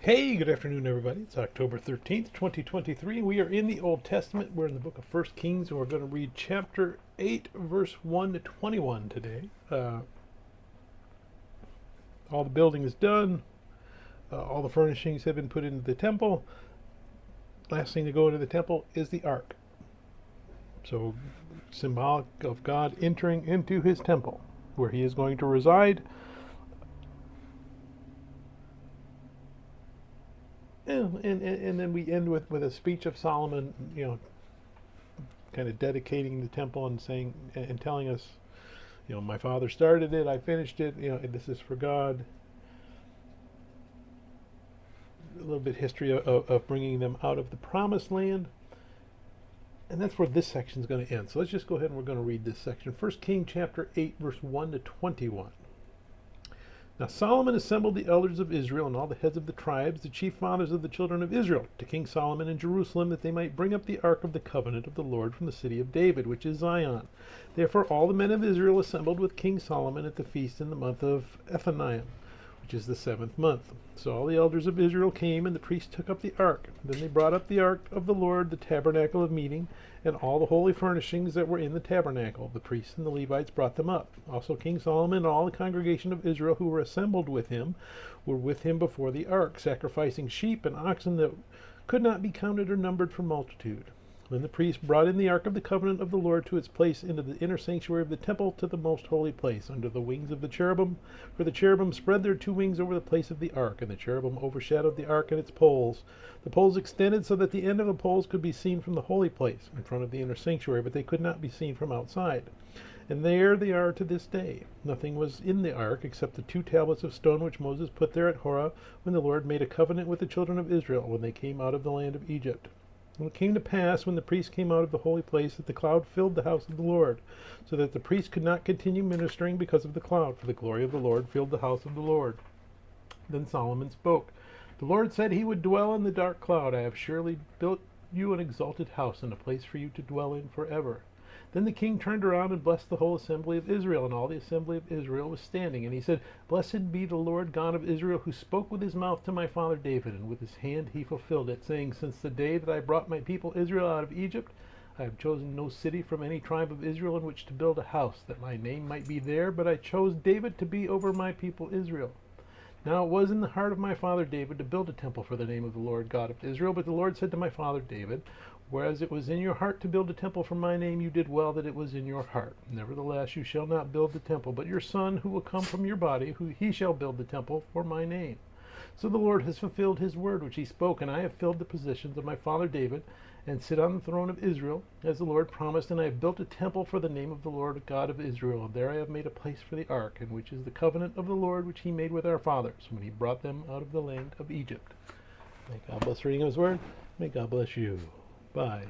Hey, good afternoon, everybody. It's October 13th, 2023. We are in the Old Testament. We're in the book of 1 Kings, and we're going to read chapter 8, verse 1 to 21 today. All the building is done. All the furnishings have been put into the temple. Last thing to go into the temple is the ark. So, symbolic of God entering into his temple, where he is going to reside. And then we end with a speech of Solomon, kind of dedicating the temple and saying and telling us, my father started it, I finished it, this is for God. A little bit history of bringing them out of the promised land. And that's where this section is going to end. So let's just go ahead and we're going to read this section. 1 Kings chapter 8, verse 1 to 21. Now Solomon assembled the elders of Israel and all the heads of the tribes, the chief fathers of the children of Israel, to King Solomon in Jerusalem, that they might bring up the ark of the covenant of the Lord from the city of David, which is Zion. Therefore all the men of Israel assembled with King Solomon at the feast in the month of Ethaniam, which is the 7th month. So all the elders of Israel came, and the priests took up the ark. Then they brought up the ark of the Lord, the tabernacle of meeting, and all the holy furnishings that were in the tabernacle. The priests and the Levites brought them up. Also King Solomon and all the congregation of Israel who were assembled with him were with him before the ark, sacrificing sheep and oxen that could not be counted or numbered for multitude. Then the priests brought in the ark of the covenant of the Lord to its place into the inner sanctuary of the temple, to the most holy place, under the wings of the cherubim. For the cherubim spread their two wings over the place of the ark, and the cherubim overshadowed the ark and its poles. The poles extended so that the end of the poles could be seen from the holy place, in front of the inner sanctuary, but they could not be seen from outside. And there they are to this day. Nothing was in the ark except the 2 tablets of stone which Moses put there at Horeb, when the Lord made a covenant with the children of Israel, when they came out of the land of Egypt. And it came to pass, when the priests came out of the holy place, that the cloud filled the house of the Lord, so that the priests could not continue ministering because of the cloud, for the glory of the Lord filled the house of the Lord. Then Solomon spoke. The Lord said he would dwell in the dark cloud. I have surely built you an exalted house, and a place for you to dwell in forever. Then the king turned around and blessed the whole assembly of Israel, and all the assembly of Israel was standing. And he said, Blessed be the Lord God of Israel, who spoke with his mouth to my father David, and with his hand he fulfilled it, saying, Since the day that I brought my people Israel out of Egypt, I have chosen no city from any tribe of Israel in which to build a house, that my name might be there, but I chose David to be over my people Israel. Now it was in the heart of my father David to build a temple for the name of the Lord God of Israel, but the Lord said to my father David, Whereas it was in your heart to build a temple for my name, you did well that it was in your heart. Nevertheless, you shall not build the temple, but your son, who will come from your body, he shall build the temple for my name. So the Lord has fulfilled his word which he spoke, and I have filled the positions of my father David, and sit on the throne of Israel, as the Lord promised, and I have built a temple for the name of the Lord God of Israel, and there I have made a place for the ark, and which is the covenant of the Lord which he made with our fathers, when he brought them out of the land of Egypt. May God bless the reading of his word. May God bless you. Bye.